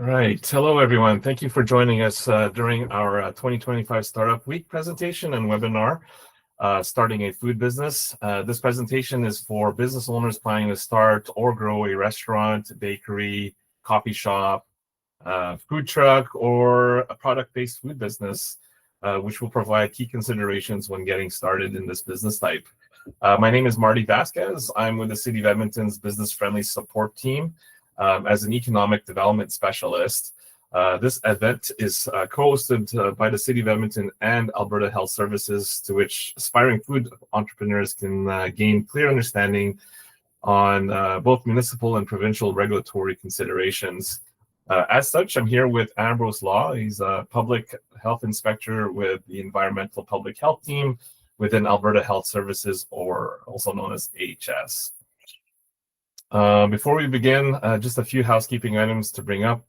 All right. Hello, everyone. Thank you for joining us during our 2025 Startup Week presentation and webinar, Starting a Food Business. This presentation is for business owners planning to start or grow a restaurant, bakery, coffee shop, food truck, or a product-based food business, which will provide key considerations when getting started in this business type. My name is Marty Vasquez. I'm with the City of Edmonton's business-friendly support team. As an economic development specialist. This event is co-hosted by the City of Edmonton and Alberta Health Services, to which aspiring food entrepreneurs can gain clear understanding on both municipal and provincial regulatory considerations. As such, I'm here with Ambrose Law. He's a public health inspector with the Environmental Public Health Team within Alberta Health Services, or also known as AHS. Before we begin, just a few housekeeping items to bring up,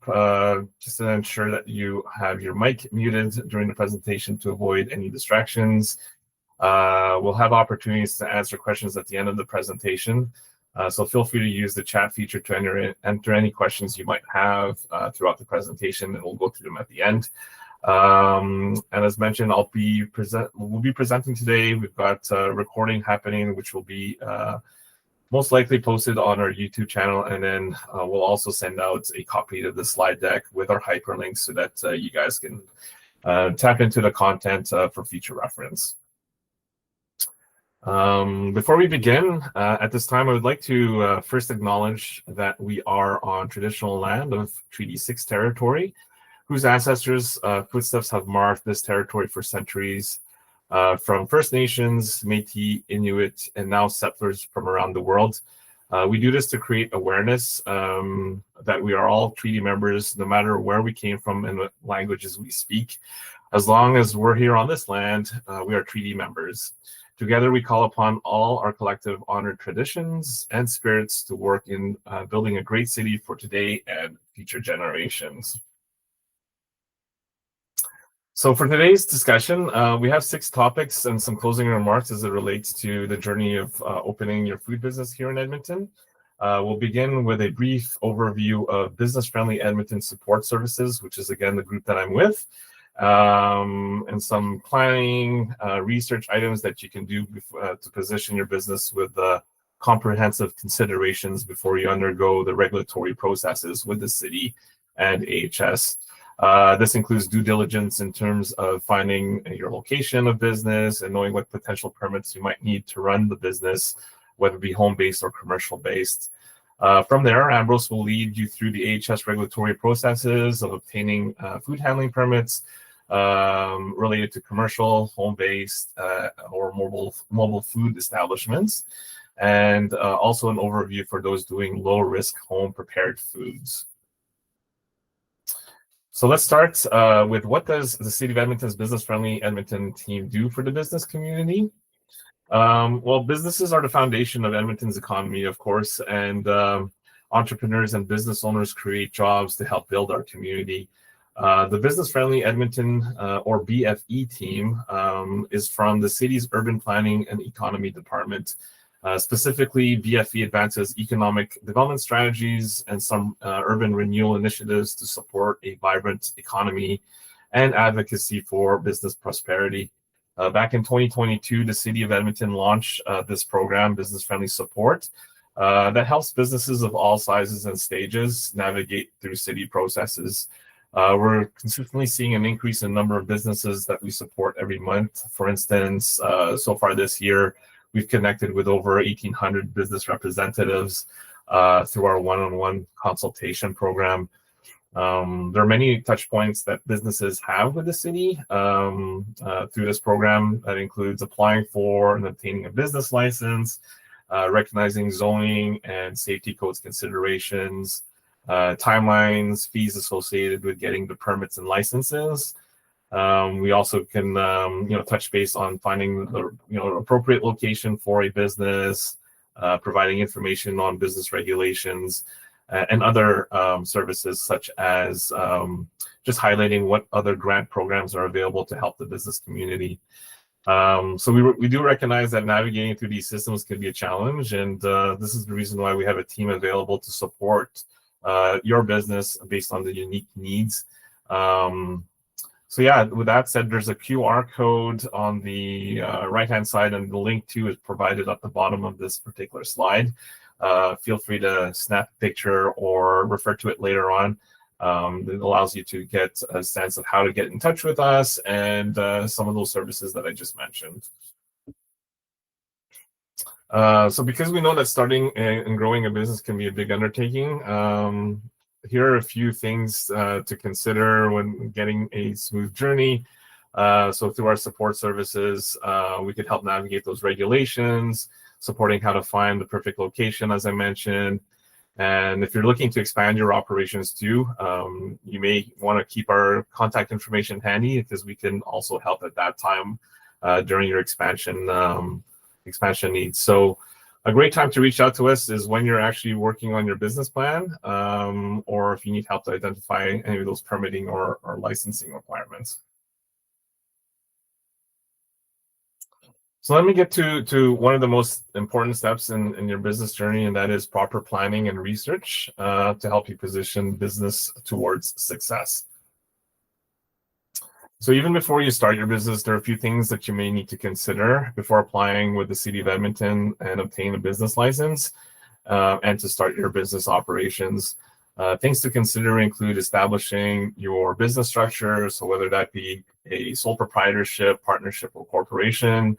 just to ensure that you have your mic muted during the presentation to avoid any distractions. We'll have opportunities to answer questions at the end of the presentation, so feel free to use the chat feature to enter any questions you might have throughout the presentation, and we'll go through them at the end. And as mentioned, we'll be presenting today. We've got a recording happening, which will be most likely posted on our YouTube channel, and then we'll also send out a copy of the slide deck with our hyperlinks so that you guys can tap into the content for future reference. Before we begin, at this time, I would like to first acknowledge that we are on traditional land of Treaty 6 territory, whose ancestors' footsteps have marked this territory for centuries. From First Nations, Métis, Inuit, and now settlers from around the world. We do this to create awareness that we are all treaty members, no matter where we came from and what languages we speak. As long as we're here on this land, we are treaty members. Together, we call upon all our collective honored traditions and spirits to work in building a great city for today and future generations. So for today's discussion, we have 6 topics and some closing remarks as it relates to the journey of opening your food business here in Edmonton. We'll begin with a brief overview of business-friendly Edmonton support services, which is, again, the group that I'm with, and some planning, research items that you can do to position your business with comprehensive considerations before you undergo the regulatory processes with the city and AHS. This includes due diligence in terms of finding your location of business and knowing what potential permits you might need to run the business, whether it be home-based or commercial-based. From there, Ambrose will lead you through the AHS regulatory processes of obtaining food handling permits related to commercial, home-based, or mobile food establishments, and also an overview for those doing low-risk home-prepared foods. So let's start with what does the City of Edmonton's business-friendly Edmonton team do for the business community? Well, businesses are the foundation of Edmonton's economy, of course, and entrepreneurs and business owners create jobs to help build our community. The business-friendly Edmonton, or BFE team, is from the city's Urban Planning and Economy Department. Specifically, BFE advances economic development strategies and some urban renewal initiatives to support a vibrant economy and advocacy for business prosperity. Back in 2022, the City of Edmonton launched this program, Business Friendly Support, that helps businesses of all sizes and stages navigate through city processes. We're consistently seeing an increase in number of businesses that we support every month. For instance, so far this year, we've connected with over 1,800 business representatives through our one-on-one consultation program. There are many touch points that businesses have with the city through this program. That includes applying for and obtaining a business license, recognizing zoning and safety codes considerations, timelines, fees associated with getting the permits and licenses. We also can, touch base on finding the, appropriate location for a business, providing information on business regulations, and other services such as just highlighting what other grant programs are available to help the business community. So we do recognize that navigating through these systems can be a challenge, and this is the reason why we have a team available to support your business based on the unique needs. So yeah, with that said, there's a QR code on the right-hand side, and the link to is provided at the bottom of this particular slide. Feel free to snap a picture or refer to it later on. It allows you to get a sense of how to get in touch with us and some of those services that I just mentioned. So because we know that starting and growing a business can be a big undertaking, here are a few things to consider when getting a smooth journey. So through our support services, we could help navigate those regulations, supporting how to find the perfect location, as I mentioned. And if you're looking to expand your operations too, you may want to keep our contact information handy, because we can also help at that time during your expansion needs. So a great time to reach out to us is when you're actually working on your business plan, or if you need help to identify any of those permitting or licensing requirements. So let me get to one of the most important steps in your business journey, and that is proper planning and research to help you position business towards success. So even before you start your business, there are a few things that you may need to consider before applying with the City of Edmonton and obtain a business license and to start your business operations. Things to consider include establishing your business structure, so whether that be a sole proprietorship, partnership, or corporation,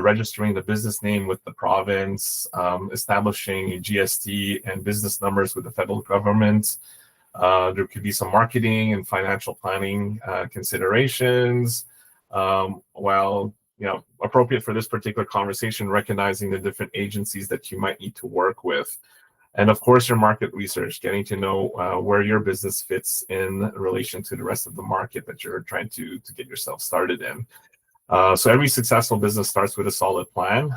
registering the business name with the province, establishing a GST and business numbers with the federal government. There could be some marketing and financial planning considerations, while appropriate for this particular conversation, recognizing the different agencies that you might need to work with. And of course, your market research, getting to know where your business fits in relation to the rest of the market that you're trying to get yourself started in. So every successful business starts with a solid plan.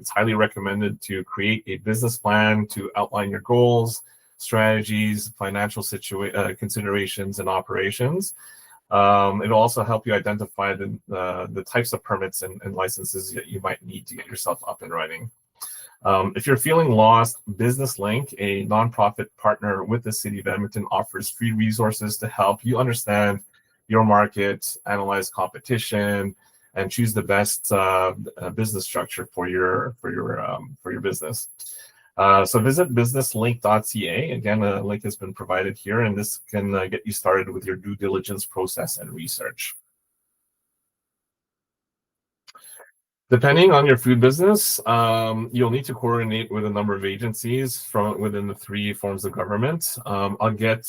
It's highly recommended to create a business plan to outline your goals, strategies, financial considerations, and operations. It'll also help you identify the types of permits and licenses that you might need to get yourself up and running. If you're feeling lost, Business Link, a nonprofit partner with the City of Edmonton, offers free resources to help you understand your market, analyze competition, and choose the best business structure for your business. So visit businesslink.ca. Again, a link has been provided here, and this can get you started with your due diligence process and research. Depending on your food business, you'll need to coordinate with a number of agencies from within the three forms of government. I'll get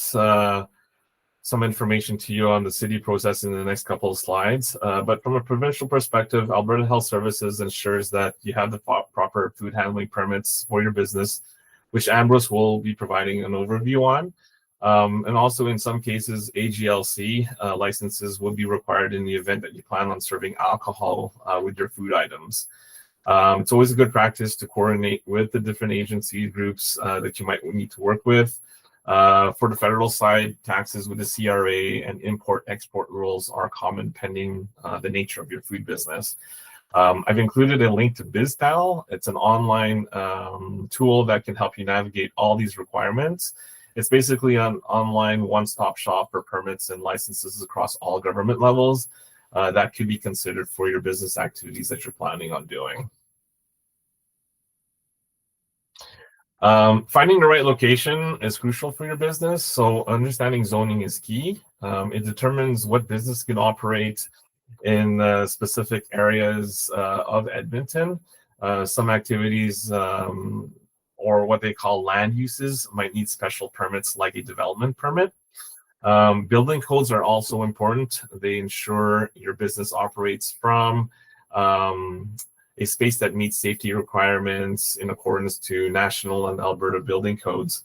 some information to you on the city process in the next couple of slides. But from a provincial perspective, Alberta Health Services ensures that you have the proper food handling permits for your business, which Ambrose will be providing an overview on. And also in some cases, AGLC licenses will be required in the event that you plan on serving alcohol with your food items. It's always a good practice to coordinate with the different agency groups that you might need to work with. For the federal side, taxes with the CRA and import-export rules are common pending the nature of your food business. I've included a link to BizPal. It's an online tool that can help you navigate all these requirements. It's basically an online one-stop shop for permits and licenses across all government levels that could be considered for your business activities that you're planning on doing. Finding the right location is crucial for your business, so understanding zoning is key. It determines what business can operate in specific areas of Edmonton. Some activities or what they call land uses might need special permits like a development permit. Building codes are also important. They ensure your business operates from a space that meets safety requirements in accordance to national and Alberta building codes.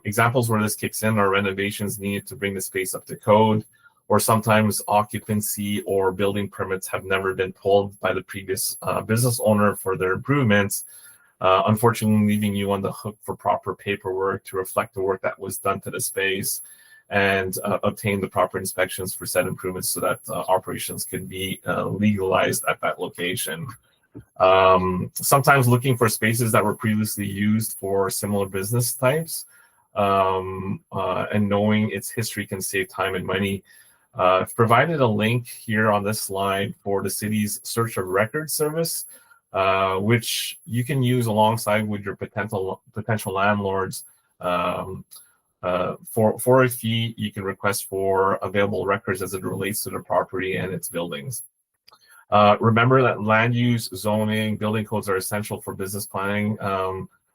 Examples where this kicks in are renovations needed to bring the space up to code, or sometimes occupancy or building permits have never been pulled by the previous business owner for their improvements, unfortunately leaving you on the hook for proper paperwork to reflect the work that was done to the space and obtain the proper inspections for said improvements so that operations can be legalized at that location. Sometimes looking for spaces that were previously used for similar business types and knowing its history can save time and money. I've provided a link here on this slide for the city's search of records service, which you can use alongside with your potential landlords. For a fee, you can request for available records as it relates to the property and its buildings. Remember that land use, zoning, building codes are essential for business planning.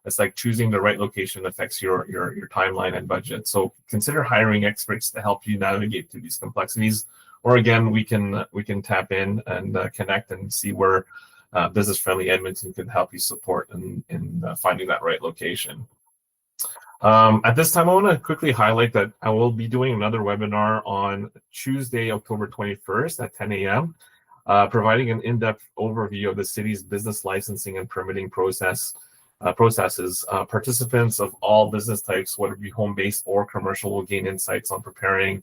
It's like choosing the right location affects your timeline and budget. So consider hiring experts to help you navigate through these complexities. Or again, we can tap in and connect and see where Business Friendly Edmonton can help you support in finding that right location. At this time, I want to quickly highlight that I will be doing another webinar on Tuesday, October 21st at 10 a.m., providing an in-depth overview of the city's business licensing and permitting processes. Participants of all business types, whether it be home-based or commercial, will gain insights on preparing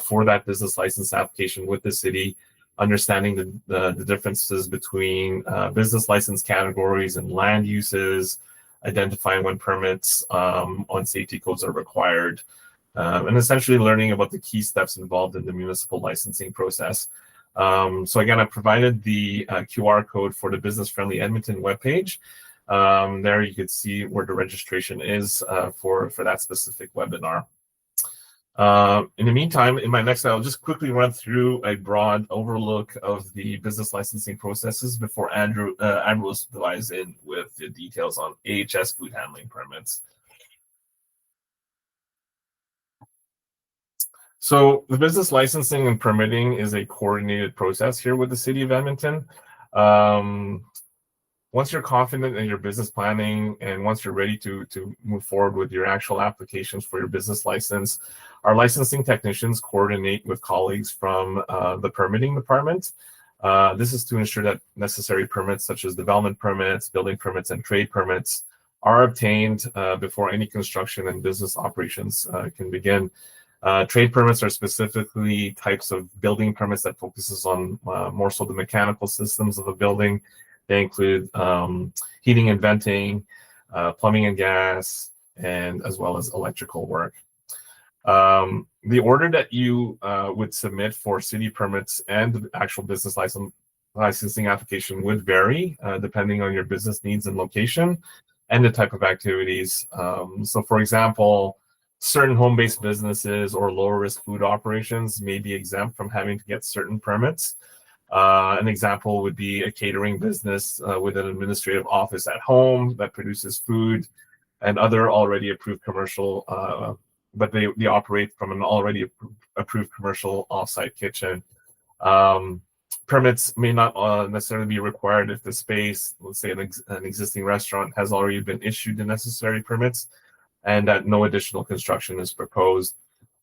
for that business license application with the city, understanding the differences between business license categories and land uses, identifying when permits on safety codes are required, and essentially learning about the key steps involved in the municipal licensing process. So again, I provided the QR code for the Business Friendly Edmonton webpage. There you could see where the registration is for that specific webinar. In the meantime, in my next slide, I'll just quickly run through a broad overlook of the business licensing processes before Andrew dives in with the details on AHS food handling permits. So the business licensing and permitting is a coordinated process here with the City of Edmonton. Once you're confident in your business planning and once you're ready to move forward with your actual applications for your business license, our licensing technicians coordinate with colleagues from the permitting department. This is to ensure that necessary permits such as development permits, building permits, and trade permits are obtained before any construction and business operations can begin. Trade permits are specifically types of building permits that focuses on more so the mechanical systems of a building. They include heating and venting, plumbing and gas, and as well as electrical work. The order that you would submit for city permits and the actual business licensing application would vary depending on your business needs and location and the type of activities. So for example, certain home-based businesses or lower-risk food operations may be exempt from having to get certain permits. An example would be a catering business with an administrative office at home that produces food, and other already approved commercial, but they operate from an already approved commercial offsite kitchen. Permits may not necessarily be required if the space, let's say an existing restaurant, has already been issued the necessary permits and that no additional construction is proposed.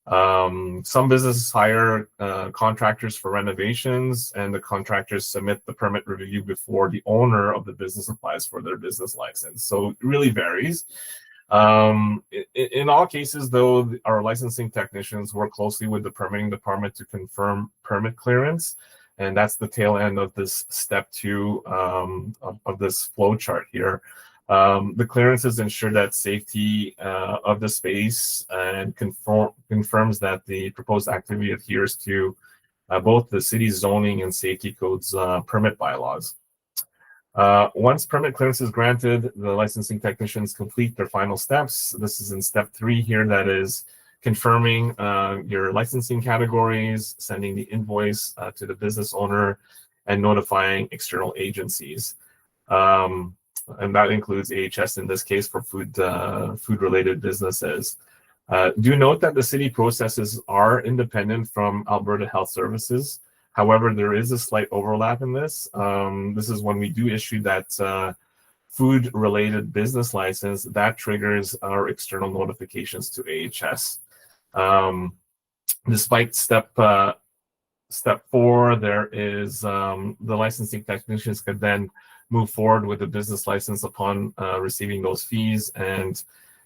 Some businesses hire contractors for renovations, and the contractors submit the permit review before the owner of the business applies for their business license. So it really varies. In all cases, though, our licensing technicians work closely with the permitting department to confirm permit clearance, and that's the tail end of this step 2 of this flow chart here. The clearances ensure that safety of the space and confirms that the proposed activity adheres to both the city's zoning and safety codes permit bylaws. Once permit clearance is granted, the licensing technicians complete their final steps. This is in step 3 here, that is confirming your licensing categories, sending the invoice to the business owner, and notifying external agencies. And that includes AHS in this case for food-related businesses. Do note that the city processes are independent from Alberta Health Services. However, there is a slight overlap in this. This is when we do issue that food-related business license, that triggers our external notifications to AHS. Despite step 4, there is the licensing technicians could then move forward with the business license upon receiving those fees and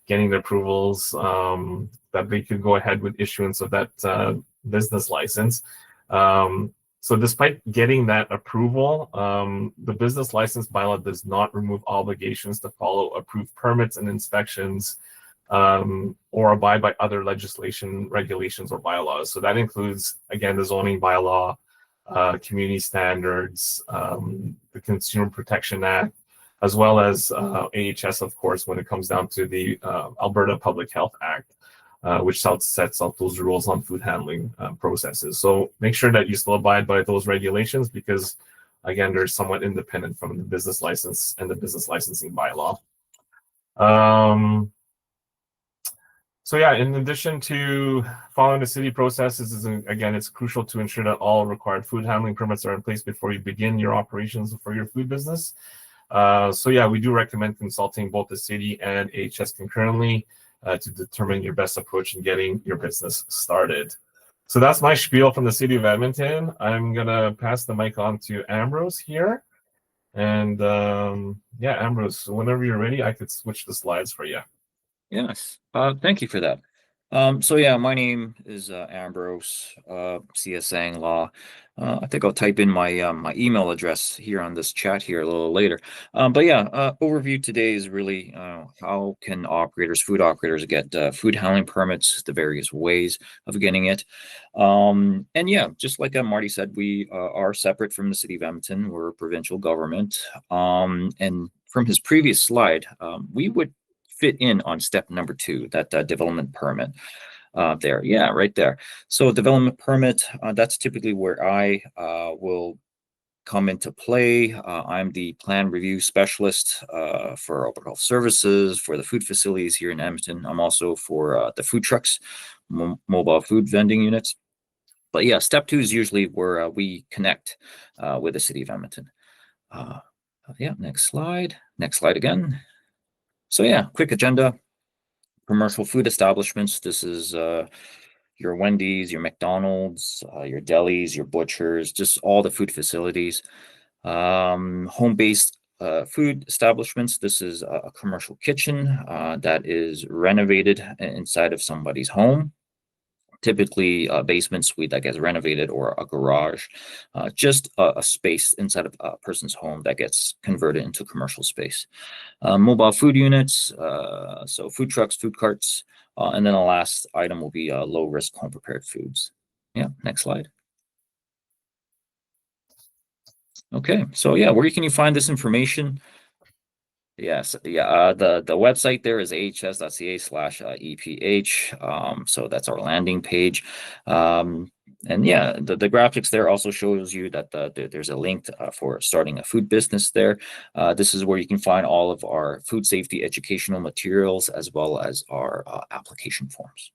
getting the approvals that they could go ahead with issuance of that business license. So despite getting that approval, the business license bylaw does not remove obligations to follow approved permits and inspections or abide by other legislation, regulations, or bylaws. So that includes, again, the zoning bylaw, community standards, the Consumer Protection Act, as well as AHS, of course, when it comes down to the Alberta Public Health Act, which sets out those rules on food handling processes. So make sure that you still abide by those regulations because, again, they're somewhat independent from the business license and the business licensing bylaw. So yeah, in addition to following the city processes, again, it's crucial to ensure that all required food handling permits are in place before you begin your operations for your food business. So yeah, we do recommend consulting both the city and AHS concurrently to determine your best approach in getting your business started. So that's my spiel from the city of Edmonton. I'm gonna pass the mic on to Ambrose here. And yeah, Ambrose, whenever you're ready, I could switch the slides for you. Yes, thank you for that. So yeah, my name is Ambrose, CSang Law. I think I'll type in my my email address here on this chat here a little later. But yeah, overview today is really how can food operators get food handling permits, the various ways of getting it. And yeah, just like Marty said, we are separate from the city of Edmonton. We're a provincial government. And from his previous slide, we would fit in on step number 2, that development permit there. Yeah, right there. So development permit, that's typically where I will come into play. I'm the plan review specialist for Alberta Health Services, for the food facilities here in Edmonton. I'm also for the food trucks, mobile food vending units. But yeah, step 2 is usually where we connect with the city of Edmonton. Yeah, next slide. Next slide again. So yeah, quick agenda. Commercial food establishments. This is your Wendy's, your McDonald's, your delis, your butchers, just all the food facilities. Home-based food establishments. This is a commercial kitchen that is renovated inside of somebody's home. Typically a basement suite that gets renovated, or a garage, just a space inside of a person's home that gets converted into commercial space. Mobile food units, so food trucks, food carts, and then the last item will be low-risk home-prepared foods. Yeah, next slide. Okay, so yeah, where can you find this information? Yes, yeah, the website there is ahs.ca/EPH. So that's our landing page. And yeah, the graphics there also shows you that there's a link for starting a food business there. This is where you can find all of our food safety educational materials as well as our application forms.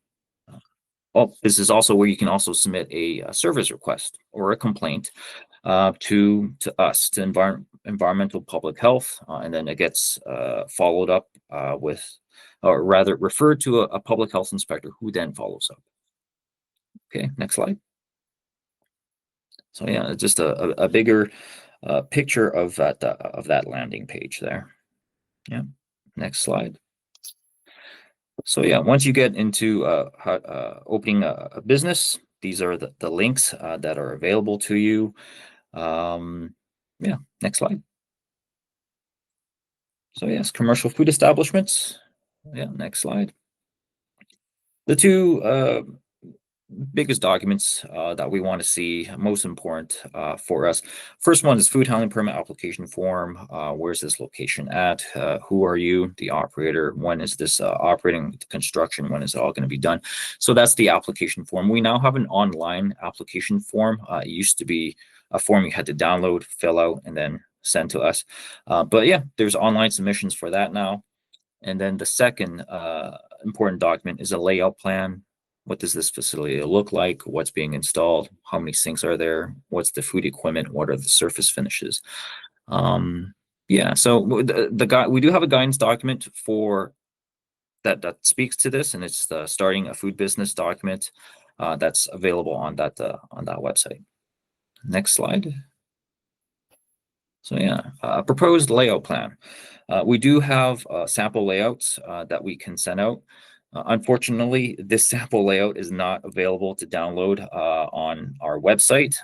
This is also where you can also submit a service request or a complaint to us, to environmental public health, and then it gets followed up with, or rather referred to a public health inspector who then follows up. Okay, next slide. So yeah, just a bigger picture of that landing page there. Yeah, next slide. So yeah, once you get into opening a business, these are the links that are available to you. Yeah, next slide. So yes, commercial food establishments. Yeah, next slide. The two biggest documents that we want to see, most important for us. First one is food handling permit application form. Where's this location at? Who are you, the operator? When is this operating, construction? When is it all going to be done? So that's the application form. We now have an online application form. It used to be a form you had to download, fill out, and then send to us. But yeah, there's online submissions for that now. And then the second important document is a layout plan. What does this facility look like? What's being installed? How many sinks are there? What's the food equipment? What are the surface finishes? Yeah, so we do have a guidance document for that speaks to this, and it's the starting a food business document that's available on that website. Next slide. So yeah, proposed layout plan. We do have sample layouts that we can send out. Unfortunately, this sample layout is not available to download on our website,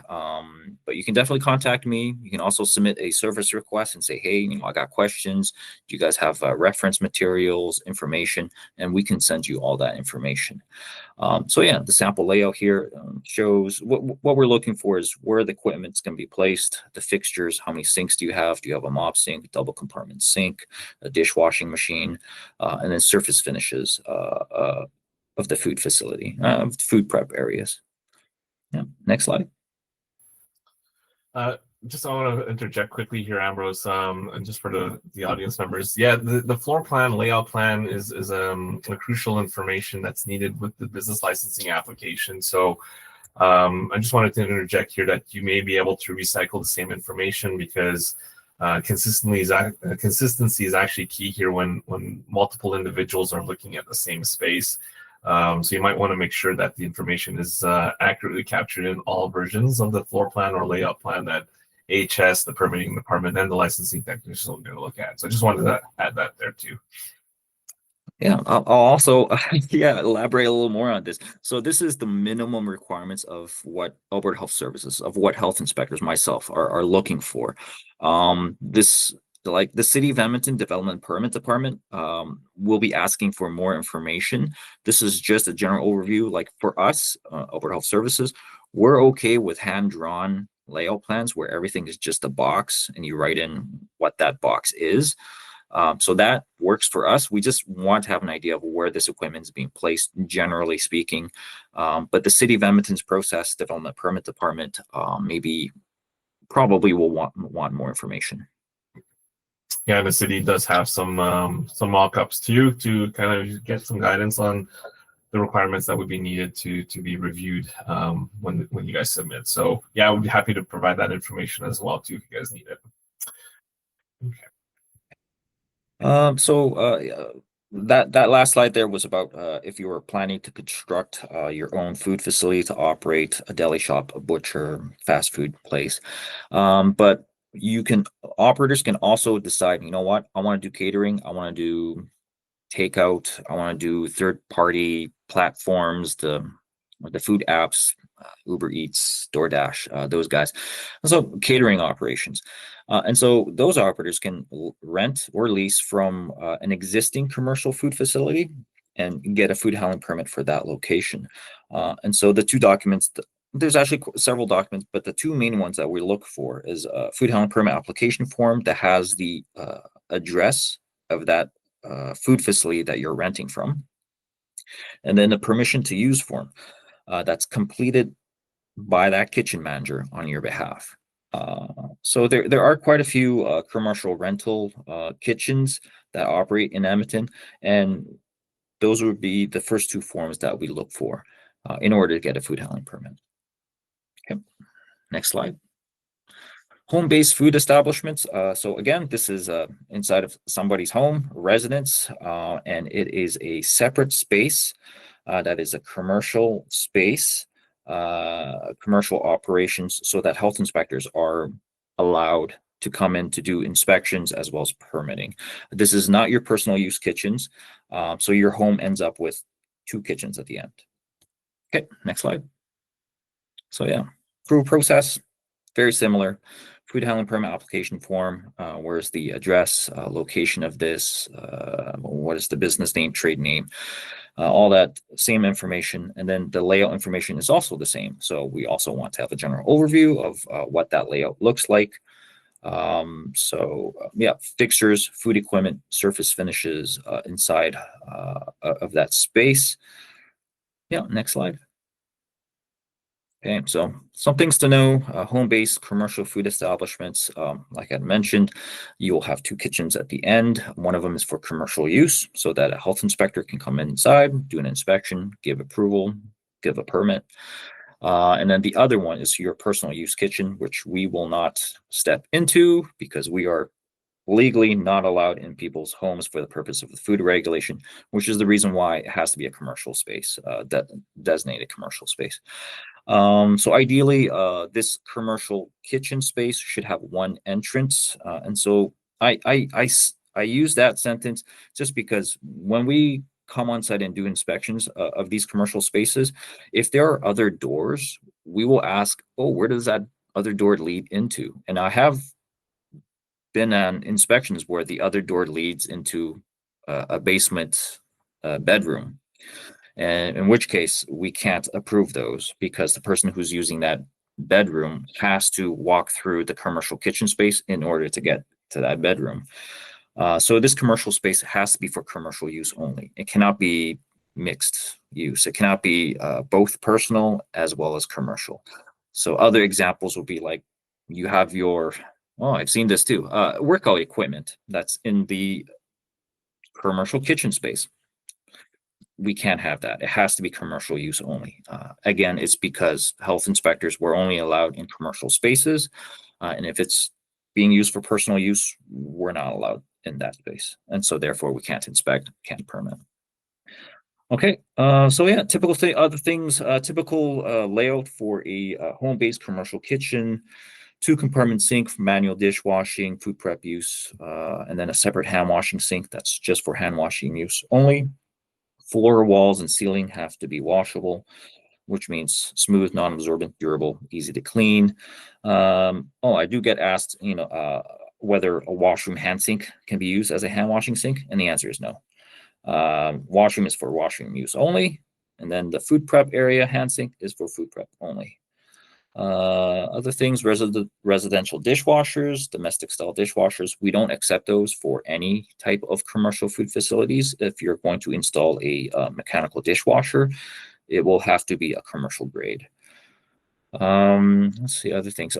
but you can definitely contact me. You can also submit a service request and say, hey, I got questions. Do you guys have reference materials, information? And we can send you all that information. So yeah, the sample layout here shows what we're looking for is where the equipment's going to be placed, the fixtures, how many sinks do you have? Do you have a mop sink, double compartment sink, a dishwashing machine, and then surface finishes of the food facility, food prep areas. Yeah, next slide. Just I want to interject quickly here, Ambrose, and just for the audience members. Yeah, the floor plan, layout plan is a crucial information that's needed with the business licensing application. So I just wanted to interject here that you may be able to recycle the same information because consistency is actually key here when multiple individuals are looking at the same space. So you might want to make sure that the information is accurately captured in all versions of the floor plan or layout plan that HS, the permitting department, and the licensing technicians are going to look at. So I just wanted to add that there too. Yeah, I'll also elaborate a little more on this. So this is the minimum requirements of what Alberta Health Services, of what health inspectors myself are looking for. This, like the City of Edmonton Development Permit Department, will be asking for more information. This is just a general overview. Like for us, Alberta Health Services, we're okay with hand-drawn layout plans where everything is just a box and you write in what that box is. So that works for us. We just want to have an idea of where this equipment is being placed, generally speaking. But the City of Edmonton's Process Development Permit Department probably will want more information. Yeah, the city does have some mock-ups too to kind of get some guidance on the requirements that would be needed to be reviewed when you guys submit. So yeah, I would be happy to provide that information as well too if you guys need it. Okay. That last slide there was about if you were planning to construct your own food facility to operate a deli shop, a butcher, fast food place. But operators can also decide, you know what, I want to do catering, I want to do takeout, I want to do third-party platforms, the food apps, Uber Eats, DoorDash, those guys. So catering operations. And so those operators can rent or lease from an existing commercial food facility and get a food handling permit for that location. And so the two documents, there's actually several documents, but the two main ones that we look for is a food handling permit application form that has the address of that food facility that you're renting from, and then a permission to use form that's completed by that kitchen manager on your behalf. So there are quite a few commercial rental kitchens that operate in Edmonton, and those would be the first two forms that we look for in order to get a food handling permit. Okay, next slide. Home-based food establishments. So again, this is inside of somebody's home, residence, and it is a separate space that is a commercial space, commercial operations, so that health inspectors are allowed to come in to do inspections as well as permitting. This is not your personal use kitchens, so your home ends up with two kitchens at the end. Okay, next slide. So yeah, approval process, very similar. Food handling permit application form, where's the address, location of this, what is the business name, trade name, all that same information. And then the layout information is also the same. So we also want to have a general overview of what that layout looks like. Yeah, fixtures, food equipment, surface finishes inside of that space. Yeah, next slide. Okay, so some things to know, home-based commercial food establishments, like I mentioned, you will have two kitchens at the end. One of them is for commercial use so that a health inspector can come inside, do an inspection, give approval, give a permit. And then the other one is your personal use kitchen, which we will not step into because we are legally not allowed in people's homes for the purpose of the food regulation, which is the reason why it has to be a commercial space, designated commercial space. So ideally, this commercial kitchen space should have one entrance. And so I use that sentence just because when we come on site and do inspections of these commercial spaces, if there are other doors, we will ask, oh, where does that other door lead into? And I have been on inspections where the other door leads into a basement bedroom, and in which case we can't approve those because the person who's using that bedroom has to walk through the commercial kitchen space in order to get to that bedroom. So this commercial space has to be for commercial use only. It cannot be mixed use. It cannot be both personal as well as commercial. So other examples would be like you have your, oh, I've seen this too, workout equipment that's in the commercial kitchen space. We can't have that. It has to be commercial use only. Again, it's because health inspectors were only allowed in commercial spaces. And if it's being used for personal use, we're not allowed in that space. And so therefore we can't inspect, can't permit. Okay, so yeah, typical thing, other things, typical layout for a home-based commercial kitchen, 2-compartment sink for manual dishwashing, food prep use, and then a separate hand washing sink that's just for hand washing use only. Floor, walls, and ceiling have to be washable, which means smooth, non-absorbent, durable, easy to clean. Oh, I do get asked, whether a washroom hand sink can be used as a hand washing sink, and the answer is no. Washroom is for washroom use only, and then the food prep area hand sink is for food prep only. Other things, residential dishwashers, domestic style dishwashers, we don't accept those for any type of commercial food facilities. If you're going to install a mechanical dishwasher, it will have to be a commercial grade. Let's see other things.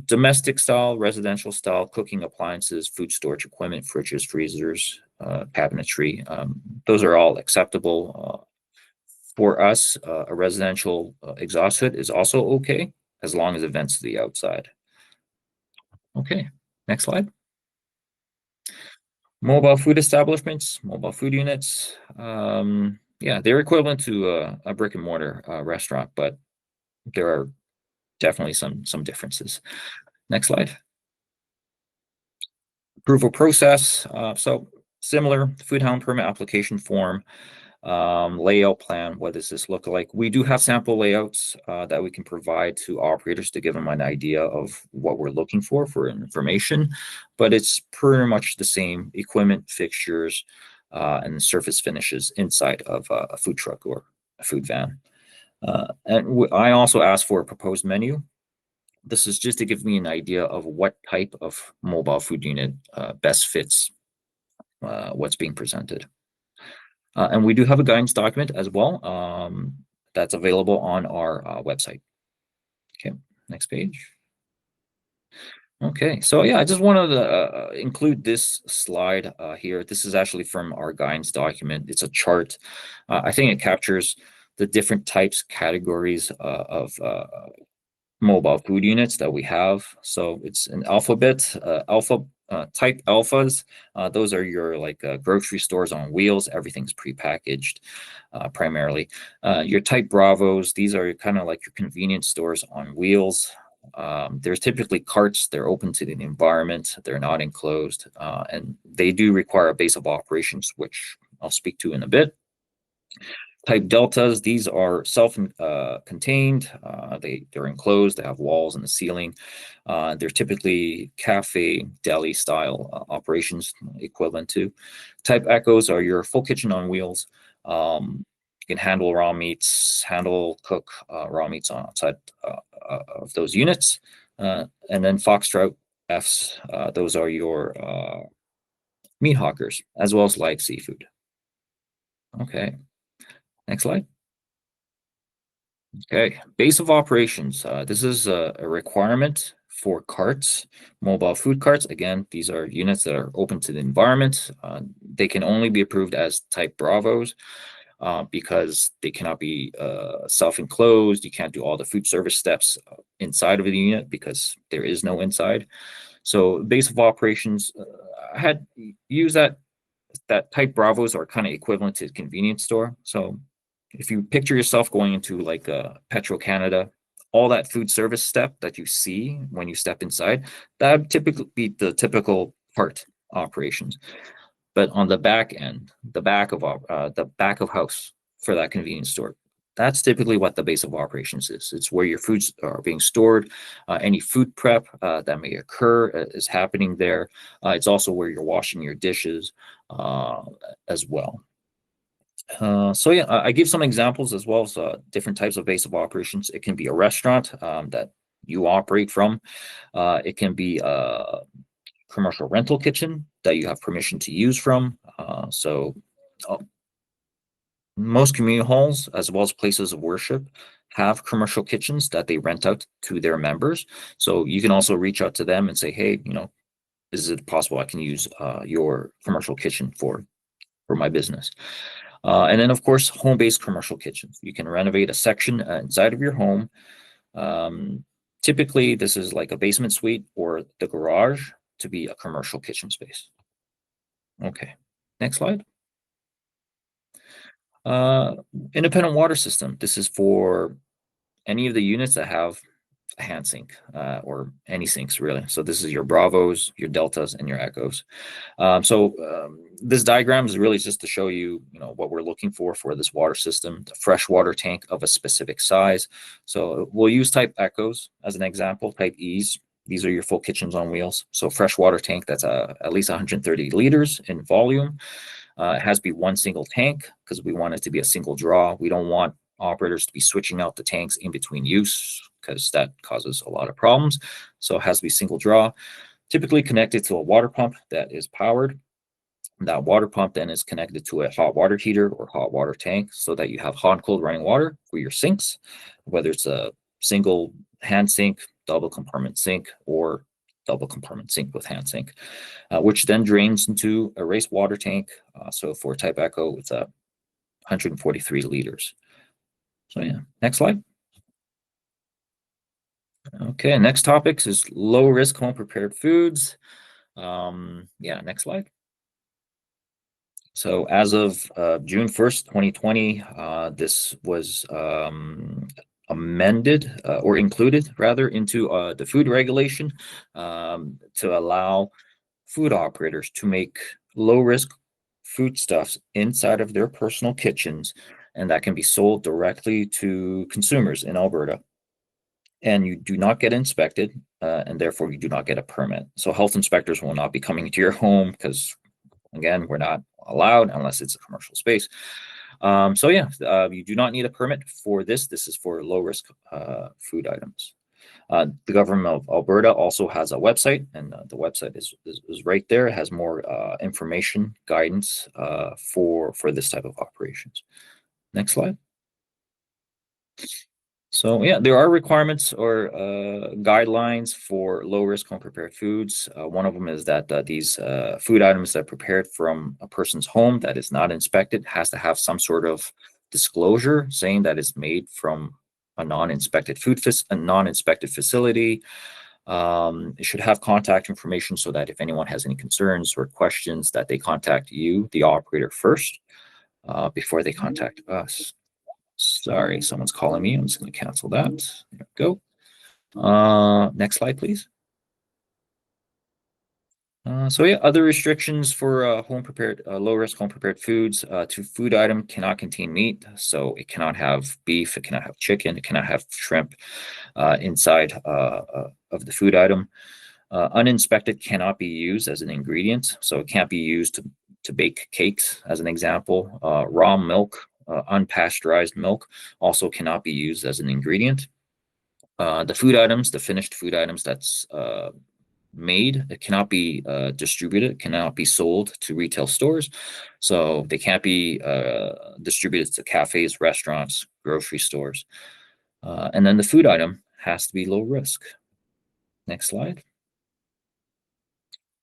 Domestic style, residential style cooking appliances, food storage equipment, fridges, freezers, cabinetry. Those are all acceptable. For us, a residential exhaust hood is also okay as long as it vents to the outside. Okay, next slide. Mobile food establishments, mobile food units. Yeah, they're equivalent to a brick and mortar restaurant, but there are definitely some differences. Next slide. Approval process. So similar, food handling permit application form. Layout plan, what does this look like? We do have sample layouts that we can provide to operators to give them an idea of what we're looking for information, but it's pretty much the same equipment, fixtures, and surface finishes inside of a food truck or a food van. And I also asked for a proposed menu. This is just to give me an idea of what type of mobile food unit best fits what's being presented. And we do have a guidance document as well that's available on our website. Okay, next page. Okay, so yeah, I just wanted to include this slide here. This is actually from our guidance document. It's a chart. I think it captures the different types, categories of mobile food units that we have. So it's an alphabet, type alphas. Those are your like grocery stores on wheels. Everything's prepackaged primarily. Your type bravos, these are kind of like your convenience stores on wheels. There's typically carts. They're open to the environment. They're not enclosed, and they do require a base of operations, which I'll speak to in a bit. Type deltas, these are self-contained. They're enclosed. They have walls in the ceiling. They're typically cafe, deli style operations equivalent to. Type echoes are your full kitchen on wheels. You can handle raw meats, cook raw meats outside of those units. And then Foxtrot Fs, those are your meat hawkers, as well as live seafood. Okay. Next slide. Okay, base of operations. This is a requirement for carts, mobile food carts. Again, these are units that are open to the environment. They can only be approved as type Bravos because they cannot be self-enclosed. You can't do all the food service steps inside of the unit because there is no inside. So base of operations, I had used that type Bravos are kind of equivalent to convenience store. So if you picture yourself going into like a Petro Canada, all that food service step that you see when you step inside, that would typically be the typical cart operations. But on the back end, the back of house for that convenience store, that's typically what the base of operations is. It's where your foods are being stored. Any food prep that may occur is happening there. It's also where you're washing your dishes as well. So yeah, I give some examples as well as different types of base of operations. It can be a restaurant that you operate from. It can be a commercial rental kitchen that you have permission to use from. Most community halls, as well as places of worship, have commercial kitchens that they rent out to their members. So you can also reach out to them and say, hey, is it possible I can use your commercial kitchen for my business? And then, of course, home-based commercial kitchens. You can renovate a section inside of your home. Typically, this is like a basement suite or the garage to be a commercial kitchen space. Okay, next slide. Independent water system. This is for any of the units that have a hand sink or any sinks really. So this is your Bravos, your Deltas, and your Echoes. This diagram is really just to show you, what we're looking for this water system, the fresh water tank of a specific size. So we'll use type Echoes as an example, type E's. These are your full kitchens on wheels. So fresh water tank that's at least 130 liters in volume. It has to be one single tank because we want it to be a single draw. We don't want operators to be switching out the tanks in between use because that causes a lot of problems. So it has to be single draw, typically connected to a water pump that is powered. That water pump then is connected to a hot water heater or hot water tank so that you have hot and cold running water for your sinks, whether it's a single hand sink, double compartment sink, or double compartment sink with hand sink, which then drains into a raised water tank. So for type Echo, it's 143 liters. So yeah, next slide. Okay, next topics is low risk home prepared foods. Yeah, next slide. So as of June 1st, 2020, this was amended or included rather into the food regulation to allow food operators to make low risk foodstuffs inside of their personal kitchens, and that can be sold directly to consumers in Alberta. And you do not get inspected, and therefore you do not get a permit. So health inspectors will not be coming to your home because, again, we're not allowed unless it's a commercial space. You do not need a permit for this. This is for low risk food items. The government of Alberta also has a website, and the website is right there. It has more information, guidance for this type of operations. Next slide. So yeah, there are requirements or guidelines for low risk home prepared foods. One of them is that these food items that are prepared from a person's home that is not inspected has to have some sort of disclosure saying that it's made from a non-inspected facility. It should have contact information so that if anyone has any concerns or questions that they contact you, the operator, first before they contact us. Sorry, someone's calling me. I'm just going to cancel that. There we go. Next slide, please. Other restrictions for home prepared, low risk home prepared foods. To food item cannot contain meat, so it cannot have beef, it cannot have chicken, it cannot have shrimp inside of the food item. Uninspected cannot be used as an ingredient, so it can't be used to bake cakes, as an example. Raw milk, unpasteurized milk, also cannot be used as an ingredient. The food items, the finished food items that's made, it cannot be distributed, cannot be sold to retail stores. So they can't be distributed to cafes, restaurants, grocery stores. And then the food item has to be low risk. Next slide.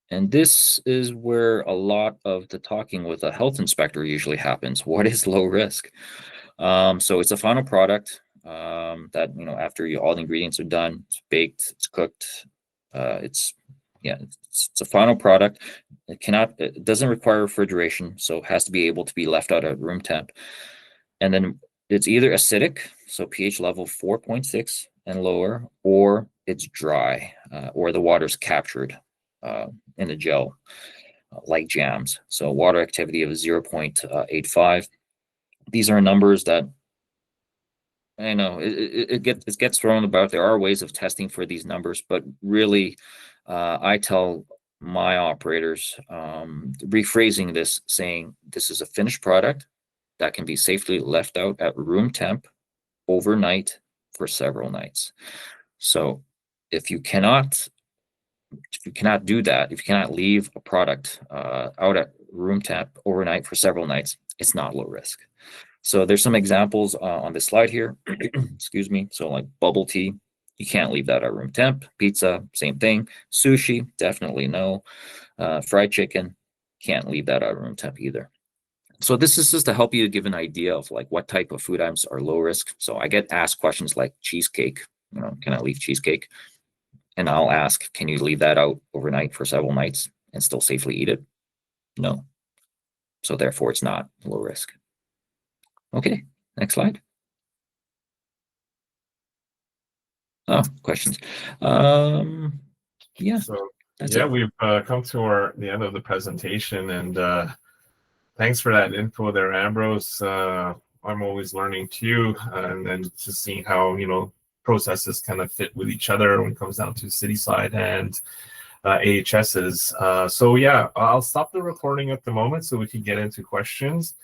And this is where a lot of the talking with a health inspector usually happens. What is low risk? So it's a final product that, after all the ingredients are done, it's baked, it's cooked, it's a final product. It doesn't require refrigeration, so it has to be able to be left out at room temp. And then it's either acidic, so pH level 4.6 and lower, or it's dry, or the water's captured in a gel. like jams. So water activity of 0.85. These are numbers that I know it gets thrown about. There are ways of testing for these numbers, but really, I tell my operators, rephrasing this, saying this is a finished product that can be safely left out at room temp overnight for several nights. So if you cannot do that, if you cannot leave a product out at room temp overnight for several nights, it's not low risk. So there's some examples on this slide here. Excuse me. So like bubble tea, you can't leave that at room temp. Pizza, same thing. Sushi, definitely no. Fried chicken, can't leave that at room temp either. So this is just to help you give an idea of like what type of food items are low risk. So I get asked questions like cheesecake, can I leave cheesecake? And I'll ask, can you leave that out overnight for several nights and still safely eat it? No. So therefore it's not low risk. Okay, next slide. Oh, questions. Yeah, So that's yeah, it. we've come to the end of the presentation, and thanks for that info there, Ambrose. I'm always learning too, and then just seeing how processes kind of fit with each other when it comes down to city side and AHSs. So yeah, I'll stop the recording at the moment so we can get into questions.